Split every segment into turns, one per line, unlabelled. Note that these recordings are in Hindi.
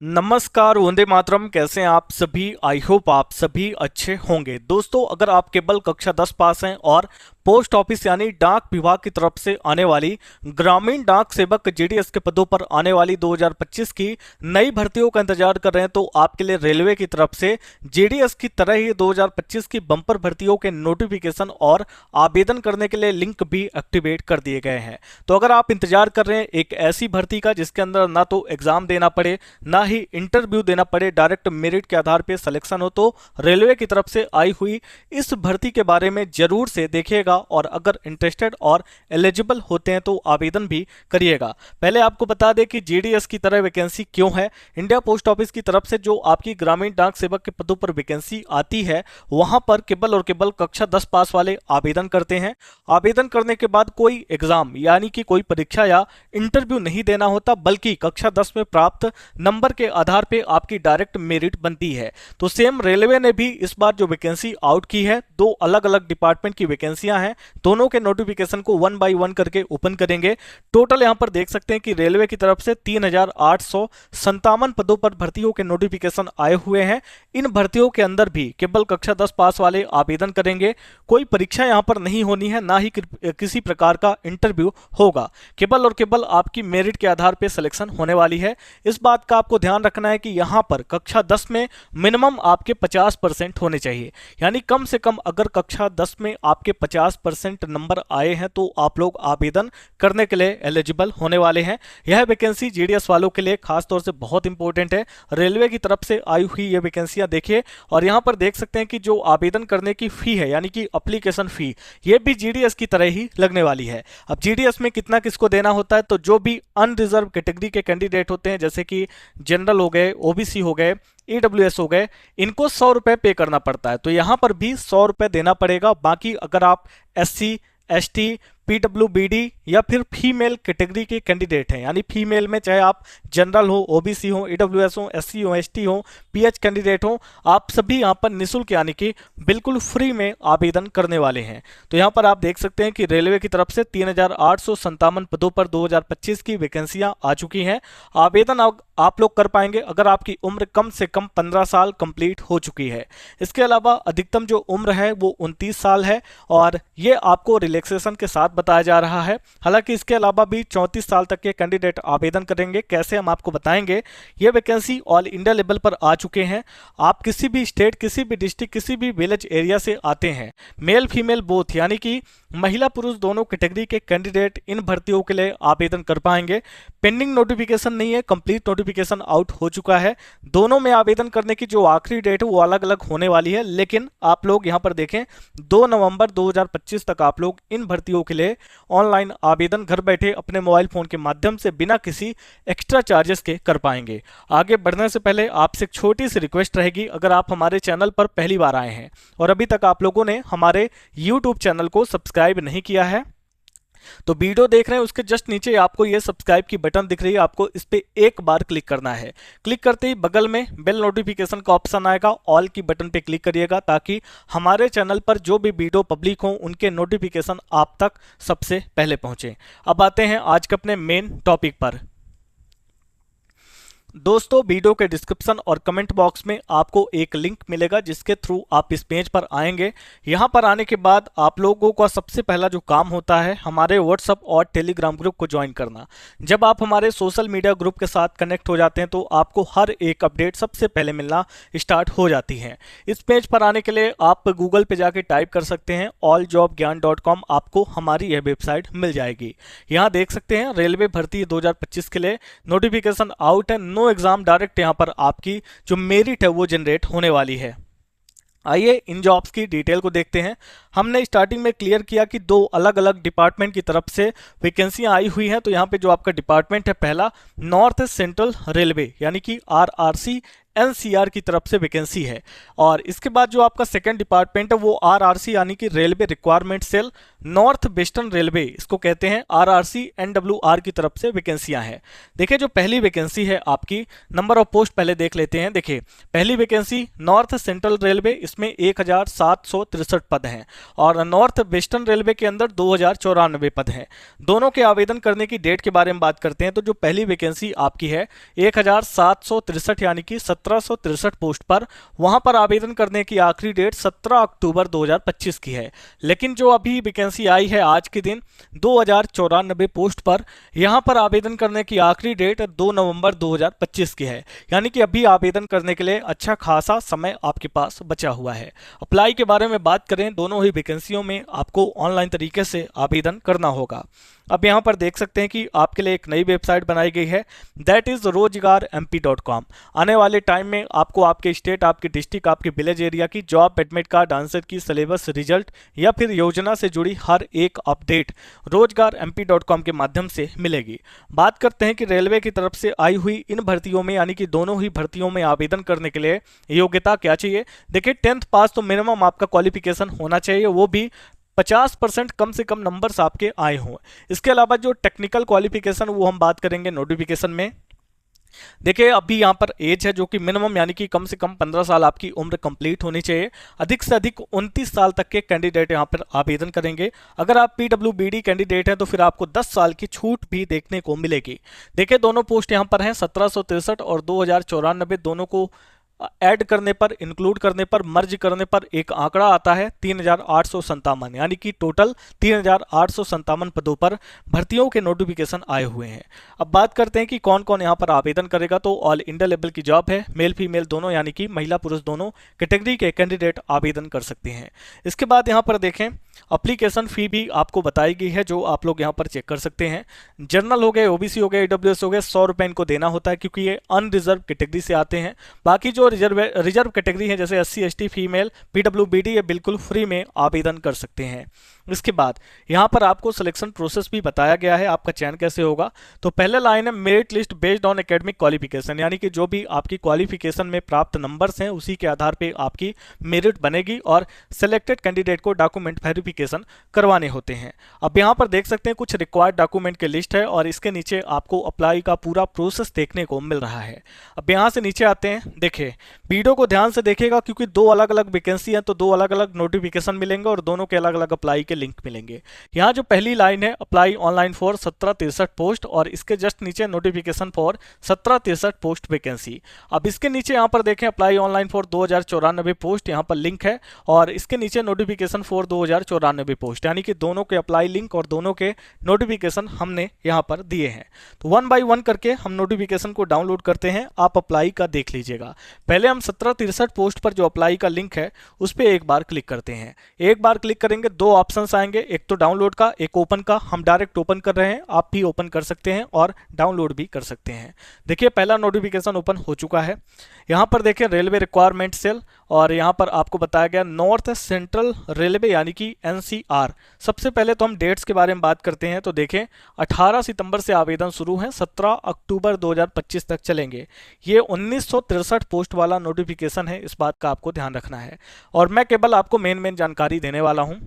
नमस्कार, वंदे मातरम। कैसे हैं आप सभी? आई होप आप सभी अच्छे होंगे। दोस्तों, अगर आप केवल कक्षा 10 पास हैं और पोस्ट ऑफिस यानी डाक विभाग की तरफ से आने वाली ग्रामीण डाक सेवक जीडीएस के पदों पर आने वाली 2025 की नई भर्तियों का इंतजार कर रहे हैं, तो आपके लिए रेलवे की तरफ से जीडीएस की तरह ही 2025 की बम्पर भर्तियों के नोटिफिकेशन और आवेदन करने के लिए लिंक भी एक्टिवेट कर दिए गए हैं। तो अगर आप इंतजार कर रहे हैं एक ऐसी भर्ती का जिसके अंदर ना तो एग्जाम देना पड़े ना ही इंटरव्यू देना पड़े, डायरेक्ट मेरिट के आधार पर सिलेक्शन हो, तो रेलवे की तरफ से आई हुई इस भर्ती के बारे में जरूर से देखिएगा और अगर इंटरेस्टेड और एलिजिबल होते हैं तो आवेदन भी करिएगा। पहले आपको बता दें कि जीडीएस की तरह वैकेंसी क्यों है। इंडिया पोस्ट ऑफिस की तरफ से जो आपकी ग्रामीण डाक सेवक के पदों पर वैकेंसी आती है, वहां पर केवल और केवल कक्षा 10 पास वाले आवेदन करते हैं। आवेदन करने के बाद कोई एग्जाम यानी कि कोई परीक्षा या इंटरव्यू नहीं देना होता, बल्कि कक्षा 10 में प्राप्त नंबर के आधार पर आपकी डायरेक्ट मेरिट बनती है। तो सेम रेलवे ने भी इस बार जो वैकेंसी आउट की है, दो अलग अलग डिपार्टमेंट की वैकेंसियां हैं, दोनों के नोटिफिकेशन को 1 बाय 1 करके ओपन करेंगे। टोटल यहां पर देख सकते हैं कि रेलवे की तरफ से 3857 पदों पर भर्तियों के नोटिफिकेशन आए हुए हैं। इन भर्तियों के अंदर भी केवल कक्षा 10 पास वाले आवेदन करेंगे। कोई परीक्षा यहां पर नहीं होनी है, ना ही किसी प्रकार का इंटरव्यू होगा। केवल और केवल आपकी मेरिट के आधार पर सिलेक्शन होने वाली है। इस बात का आपको ध्यान रखना है कि यहां पर कक्षा 10 में मिनिमम आपके 50% होने चाहिए, यानी कम से कम अगर कक्षा 10 में आपके 50% नंबर आए हैं तो आप लोग आवेदन करने के लिए एलिजिबल होने वाले हैं। यह वैकेंसी जीडीएस वालों के लिए खास तौर से बहुत इंपॉर्टेंट है। रेलवे की तरफ से आई हुई ये वैकेंसियां देखिए, और यहां पर देख सकते हैं कि जो आवेदन करने की फी है यानी कि एप्लीकेशन फी, ये भी जीडीएस की तरह ही लगने वाली है। अब जीडीएस में कितना किसको देना होता है, तो जो भी अनरिजर्व कैटेगरी के कैंडिडेट होते हैं, जैसे कि जनरल हो गए, ओबीसी हो गए, ईडब्ल्यूएस हो गए, इनको 100 रुपए पे करना पड़ता है। तो यहां पर भी 100 रुपए देना पड़ेगा। बाकी अगर आप एससी, एसटी, पीडब्ल्यूबीडी या फिर फीमेल कैटेगरी के कैंडिडेट हैं, यानी फीमेल में चाहे आप जनरल हो, ओबीसी हो, ईडब्ल्यूएस हो, एससी हो, एसटी हो, पीएच कैंडिडेट हो, आप सभी यहां पर निःशुल्क यानी कि बिल्कुल फ्री में आवेदन करने वाले हैं। तो यहां पर आप देख सकते हैं कि रेलवे की तरफ से 3857 पदों पर 2025 की वैकेंसियां आ चुकी हैं। आवेदन आप लोग कर पाएंगे अगर आपकी उम्र कम से कम 15 साल कंप्लीट हो चुकी है। इसके अलावा अधिकतम जो उम्र है वो 29 साल है, और ये आपको रिलैक्सेशन के साथ बताया जा रहा है। हालांकि इसके अलावा भी 34 साल तक के कैंडिडेट आवेदन करेंगे। कैसे, हम आपको बताएंगे। ये वैकेंसी ऑल इंडिया लेवल पर आ चुके हैं। आप किसी भी स्टेट, किसी भी डिस्ट्रिक्ट, किसी भी विलेज एरिया से आते हैं, मेल फीमेल बोथ यानी कि महिला पुरुष दोनों कैटेगरी के कैंडिडेट इन भर्तियों के लिए आवेदन कर पाएंगे। पेंडिंग नोटिफिकेशन नहीं है, कंप्लीट नोटिफिकेशन आउट हो चुका है। दोनों में आवेदन करने की जो आखिरी डेट है वो अलग अलग होने वाली है, लेकिन आप लोग यहां पर देखें 2 नवंबर 2025 तक आप लोग इन भर्तियों के लिए ऑनलाइन आवेदन घर बैठे अपने मोबाइल फोन के माध्यम से बिना किसी एक्स्ट्रा चार्जेस के कर पाएंगे। आगे बढ़ने से पहले आपसे एक छोटी सी रिक्वेस्ट रहेगी, अगर आप हमारे चैनल पर पहली बार आए हैं और अभी तक आप लोगों ने हमारे यूट्यूब चैनल को सब्सक्राइब नहीं किया है, तो वीडियो देख रहे हैं उसके जस्ट नीचे आपको ये सब्सक्राइब की बटन दिख रही है, आपको इस पे एक बार क्लिक करना है। क्लिक करते ही बगल में बेल नोटिफिकेशन का ऑप्शन आएगा, ऑल की बटन पे क्लिक करिएगा ताकि हमारे चैनल पर जो भी वीडियो पब्लिक हो उनके नोटिफिकेशन आप तक सबसे पहले पहुंचे। अब आते हैं आज के अपने मेन टॉपिक पर। दोस्तों, वीडियो के डिस्क्रिप्शन और कमेंट बॉक्स में आपको एक लिंक मिलेगा जिसके थ्रू आप इस पेज पर आएंगे। यहां पर आने के बाद आप लोगों का सबसे पहला जो काम होता है हमारे व्हाट्सएप और टेलीग्राम ग्रुप को ज्वाइन करना। जब आप हमारे सोशल मीडिया ग्रुप के साथ कनेक्ट हो जाते हैं तो आपको हर एक अपडेट सबसे पहले मिलना स्टार्ट हो जाती है। इस पेज पर आने के लिए आप गूगल पे जाके टाइप कर सकते हैं alljobgyan.com, आपको हमारी यह वेबसाइट मिल जाएगी। यहाँ देख सकते हैं रेलवे भर्ती 2025 के लिए नोटिफिकेशन आउट है। नो एग्जाम, डायरेक्ट यहां पर आपकी जो मेरिट है वो जनरेट होने वाली है। आइए इन जॉब्स की डिटेल को देखते हैं। हमने स्टार्टिंग में क्लियर किया कि दो अलग अलग डिपार्टमेंट की तरफ से वैकेंसियां आई हुई हैं। तो यहाँ पे जो आपका डिपार्टमेंट है पहला, नॉर्थ सेंट्रल रेलवे यानी कि आरआरसी एनसीआर की तरफ से वैकेंसी है। और इसके बाद जो आपका सेकंड डिपार्टमेंट है वो आरआरसी यानी कि railway requirement cell north western railway, इसको कहते हैं आरआरसी एनडब्ल्यूआर की तरफ से वैकेंसियां हैं। देखिए जो पहली वैकेंसी है आपकी, नंबर ऑफ पोस्ट पहले देख लेते हैं। देखिए पहली वैकेंसी नॉर्थ सेंट्रल रेलवे, इसमें 1763 पद हैं और नॉर्थ वेस्टर्न रेलवे के अंदर 2094 पद हैं। दोनों के आवेदन करने की डेट के बारे में बात करते हैं तो जो पहली वैकेंसी आपकी है 1763 यानी कि 1763 पोस्ट पर, वहां पर आवेदन करने की आखिरी डेट 17 अक्टूबर 2025 की है। लेकिन जो अभी वैकेंसी आई है आज के दिन 2094 पोस्ट पर, यहां पर आवेदन करने की आखिरी डेट 2 नवंबर 2025 की है। यानी कि अभी आवेदन करने के लिए अच्छा खासा समय आपके पास बचा हुआ है। अप्लाई के बारे में बात करें, दोनों ही वैकेंसियों में आपको ऑनलाइन तरीके से आवेदन करना होगा। अब यहाँ पर देख सकते हैं कि आपके लिए एक नई वेबसाइट बनाई गई है, दैट इज rozgarmp.com। आने वाले टाइम में आपको आपके स्टेट, आपके डिस्ट्रिक्ट, आपके विलेज एरिया की जॉब, एडमिट कार्ड, आंसर की, सिलेबस, रिजल्ट या फिर योजना से जुड़ी हर एक अपडेट rozgarmp.com के माध्यम से मिलेगी। बात करते हैं कि रेलवे की तरफ से आई हुई इन भर्तियों में यानी कि दोनों ही भर्तियों में आवेदन करने के लिए योग्यता क्या चाहिए। देखिए 10th पास तो मिनिमम आपका क्वालिफिकेशन होना चाहिए, वो भी 50% कम से कम नंबर्स आपके आए हों। इसके अलावा जो टेक्निकल क्वालिफिकेशन वो हम बात करेंगे नोटिफिकेशन में। देखिए अभी यहाँ पर एज है जो कि मिनिमम यानी कि कम से कम 15 साल आपकी उम्र कंप्लीट होनी चाहिए। अधिक से अधिक 29 साल तक के कैंडिडेट यहाँ पर आवेदन करेंगे। अगर आप पीडब्ल्यूबीडी कैंडिडेट हैं तो फिर आपको 10 साल की छूट भी देखने को मिलेगी। देखिए दोनों पोस्ट यहाँ पर हैं 1763 और 2094, दोनों को ऐड करने पर, इंक्लूड करने पर, मर्ज करने पर एक आंकड़ा आता है 3857, यानी कि टोटल 3857 पदों पर भर्तियों के नोटिफिकेशन आए हुए हैं। अब बात करते हैं कि कौन कौन यहां पर आवेदन करेगा। तो ऑल इंडिया लेवल की जॉब है, मेल फीमेल दोनों यानी कि महिला पुरुष दोनों कैटेगरी के कैंडिडेट आवेदन कर सकते हैं। इसके बाद यहाँ पर देखें एप्लीकेशन फी भी आपको बताई गई है जो आप लोग यहाँ पर चेक कर सकते हैं। जनरल हो गए, ओबीसी हो गए, ईडब्ल्यूएस हो गए, 100 रुपये इनको देना होता है क्योंकि ये अनरिजर्व कैटेगरी से आते हैं। बाकी जो रिजर्व कैटेगरी है जैसे एससी एसटी फीमेल पीडब्ल्यूबीडी, ये बिल्कुल फ्री में आवेदन कर सकते हैं। इसके बाद यहाँ पर आपको सिलेक्शन प्रोसेस भी बताया गया है, आपका चयन कैसे होगा। तो पहले लाइन है merit list based on academic qualification, यानी कि जो भी आपकी क्वालिफिकेशन में प्राप्त नंबर्स हैं उसी के आधार पे आपकी मेरिट बनेगी और सिलेक्टेड कैंडिडेट को डॉक्यूमेंट वेरिफिकेशन करवाने होते हैं। अब यहाँ पर देख सकते हैं कुछ रिक्वायर्ड डॉक्यूमेंट की लिस्ट है और इसके नीचे आपको अप्लाई का पूरा प्रोसेस देखने को मिल रहा है। अब यहाँ से नीचे आते हैं, देखिए वीडियो को ध्यान से देखिएगा क्योंकि दो अलग अलग वैकेंसी हैं तो दो अलग अलग नोटिफिकेशन मिलेंगे और दोनों के अलग अलग अप्लाई के लिंक मिलेंगे। यहाँ जो पहली लाइन है अप्लाई ऑनलाइन फॉर 1763 पोस्ट और इसके जस्ट नीचे नोटिफिकेशन फॉर 1763 पोस्ट वैकेंसी। अब इसके नीचे यहाँ पर देखें अप्लाई ऑनलाइन फॉर 2094 पोस्ट, यहाँ पर लिंक है और इसके नीचे नोटिफिकेशन फॉर 2094 पोस्ट, यानी कि दोनों के अप्लाई लिंक और दोनों के नोटिफिकेशन हमने यहाँ पर दिए हैं। तो 1 बाय 1 करके हम नोटिफिकेशन को डाउनलोड करते हैं, आप अप्लाई का देख लीजिएगा। पहले हम 1763 पोस्ट पर जो अप्लाई का लिंक है उस पर एक बार क्लिक करते हैं। एक बार क्लिक करेंगे दो ऑप्शंस आएंगे, एक तो डाउनलोड का, एक ओपन का। हम डायरेक्ट ओपन कर रहे हैं, आप भी ओपन कर सकते हैं और डाउनलोड भी कर सकते हैं। देखिए पहला नोटिफिकेशन ओपन हो चुका है। यहाँ पर देखिए रेलवे रिक्वायरमेंट सेल और यहाँ पर आपको बताया गया नॉर्थ सेंट्रल रेलवे यानी कि एनसीआर। सबसे पहले तो हम डेट्स के बारे में बात करते हैं। तो देखें 18 सितंबर से आवेदन शुरू है, 17 अक्टूबर 2025 तक चलेंगे। ये 1963 पोस्ट वाला नोटिफिकेशन है, इस बात का आपको ध्यान रखना है और मैं केवल आपको मेन जानकारी देने वाला हूँ।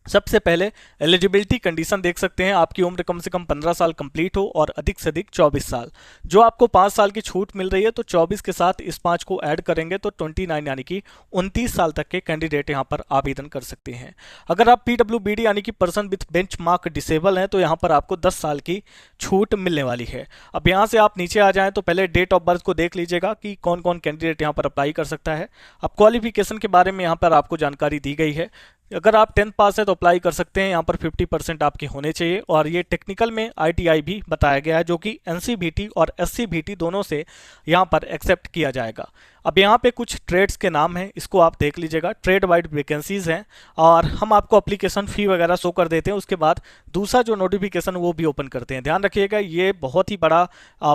सबसे पहले एलिजिबिलिटी कंडीशन देख सकते हैं, आपकी उम्र कम से कम 15 साल कंप्लीट हो और अधिक से अधिक 24 साल। जो आपको 5 साल की छूट मिल रही है तो 24 के साथ इस 5 को ऐड करेंगे तो 29 यानी कि 29 साल तक के कैंडिडेट यहां पर आवेदन कर सकते हैं। अगर आप पीडब्ल्यूबीडी यानी कि person with bench mark disable हैं तो यहां पर आपको 10 साल की छूट मिलने वाली है। अब यहां से आप नीचे आ जाएं तो पहले डेट ऑफ बर्थ को देख लीजिएगा कि कौन कौन कैंडिडेट यहां पर अप्लाई कर सकता है। अब क्वालिफिकेशन के बारे में यहां पर आपको जानकारी दी गई है। अगर आप 10th पास है तो अप्लाई कर सकते हैं, यहाँ पर 50% आपके होने चाहिए और ये टेक्निकल में ITI भी बताया गया है जो कि NCVT और SCVT दोनों से यहाँ पर एक्सेप्ट किया जाएगा। अब यहाँ पे कुछ ट्रेड्स के नाम हैं, इसको आप देख लीजिएगा। ट्रेड वाइड वैकेंसीज हैं और हम आपको एप्लीकेशन फ़ी वगैरह शो कर देते हैं। उसके बाद दूसरा जो नोटिफिकेशन वो भी ओपन करते हैं। ध्यान रखिएगा, ये बहुत ही बड़ा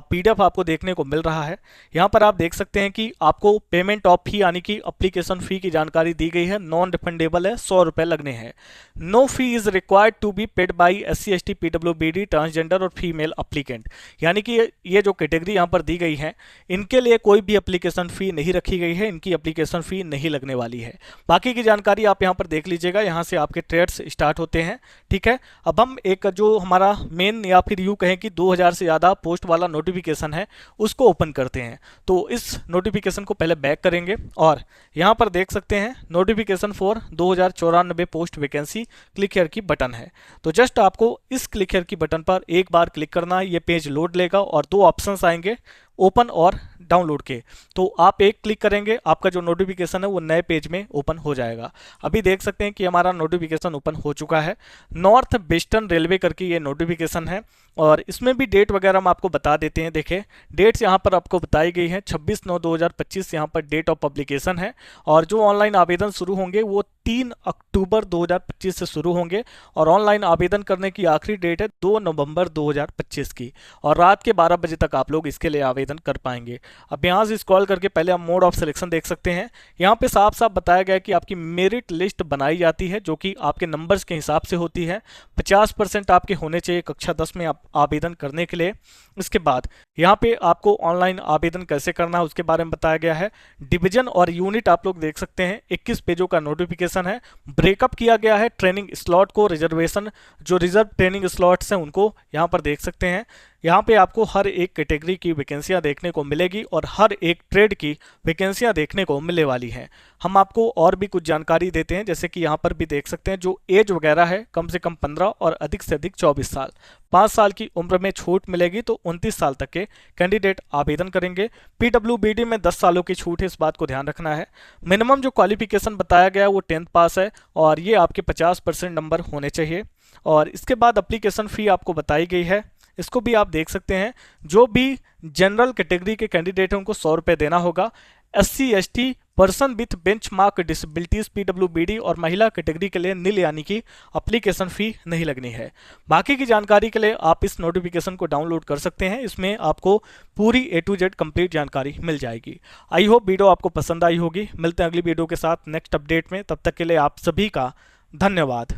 PDF आपको देखने को मिल रहा है। यहाँ पर आप देख सकते हैं कि आपको पेमेंट ऑफ फी यानी कि एप्लीकेशन फ़ी की जानकारी दी गई है। नॉन रिफंडेबल है, 100 रुपये लगने हैं। No fee is required to be paid by SC ST PWBD transgender और फीमेल अप्लीकेंट, यानी कि ये जो कैटेगरी यहाँ पर दी गई है इनके लिए कोई भी एप्लीकेशन फ़ी नहीं रखी गई है, इनकी एप्लीकेशन फ़ी नहीं लगने वाली है। बाकी की जानकारी आप यहाँ पर देख लीजिएगा, यहाँ से आपके ट्रेड्स स्टार्ट होते हैं। ठीक है, अब हम एक जो हमारा मेन या फिर यूँ कहें कि 2000 से ज़्यादा पोस्ट वाला नोटिफिकेशन है उसको ओपन करते हैं। तो इस नोटिफिकेशन को पहले बैक करेंगे और यहाँ पर देख सकते हैं notification for 2094 post vacancy, click here की बटन है। तो जस्ट आपको इस क्लिक हियर की बटन पर एक बार क्लिक करना है, ये पेज लोड लेगा और दो ऑप्शंस आएंगे, ओपन और डाउनलोड के। तो आप एक क्लिक करेंगे, आपका जो नोटिफिकेशन है वो नए पेज में ओपन हो जाएगा। अभी देख सकते हैं कि हमारा नोटिफिकेशन ओपन हो चुका है। नॉर्थ वेस्टर्न रेलवे करके ये नोटिफिकेशन है और इसमें भी डेट वगैरह हम आपको बता देते हैं। देखिए डेट्स यहाँ पर आपको बताई गई है, 26/9/2025 यहाँ पर डेट ऑफ पब्लिकेशन है और जो ऑनलाइन आवेदन शुरू होंगे वो 3 अक्टूबर 2025 से शुरू होंगे और ऑनलाइन आवेदन करने की आखिरी डेट है 2 नवंबर 2025 की और रात के 12 बजे तक आप लोग इसके लिए आवेदन कर पाएंगे। अब यहाँ से स्क्रॉल करके पहले आप मोड ऑफ सिलेक्शन देख सकते हैं। यहाँ पे साफ साफ बताया गया है कि आपकी मेरिट लिस्ट बनाई जाती है जो कि आपके नंबर्स के हिसाब से होती है। 50% आपके होने चाहिए कक्षा 10 में आवेदन करने के लिए। इसके बाद यहाँ पे आपको ऑनलाइन आवेदन कैसे करना है उसके बारे में बताया गया है। डिवीजन और यूनिट आप लोग देख सकते हैं, 21 पेजों का नोटिफिकेशन है। ब्रेकअप किया गया है ट्रेनिंग स्लॉट को, रिजर्वेशन जो रिजर्व ट्रेनिंग स्लॉट्स हैं उनको यहाँ पर देख सकते हैं। यहाँ पे आपको हर एक कैटेगरी की वैकेंसियाँ देखने को मिलेगी और हर एक ट्रेड की वैकेंसियाँ देखने को मिलने वाली हैं। हम आपको और भी कुछ जानकारी देते हैं, जैसे कि यहाँ पर भी देख सकते हैं जो एज वगैरह है कम से कम 15 और अधिक से अधिक 24 साल। 5 साल की उम्र में छूट मिलेगी तो 29 साल तक के कैंडिडेट आवेदन करेंगे। PWBD में 10 सालों की छूट है, इस बात को ध्यान रखना है। मिनिमम जो क्वालिफिकेशन बताया गया है वो 10th पास है और ये आपके 50% नंबर होने चाहिए। और इसके बाद एप्लीकेशन फ़ी आपको बताई गई है, इसको भी आप देख सकते हैं। जो भी जनरल कैटेगरी के कैंडिडेट हैं उनको 100 रुपये देना होगा। SC ST person with benchmark disabilities PWBD और महिला कैटेगरी के लिए नील यानी कि एप्लीकेशन फ़ी नहीं लगनी है। बाकी की जानकारी के लिए आप इस नोटिफिकेशन को डाउनलोड कर सकते हैं, इसमें आपको पूरी A to Z कंप्लीट जानकारी मिल जाएगी। आई होप वीडियो आपको पसंद आई होगी। मिलते हैं अगली वीडियो के साथ नेक्स्ट अपडेट में, तब तक के लिए आप सभी का धन्यवाद।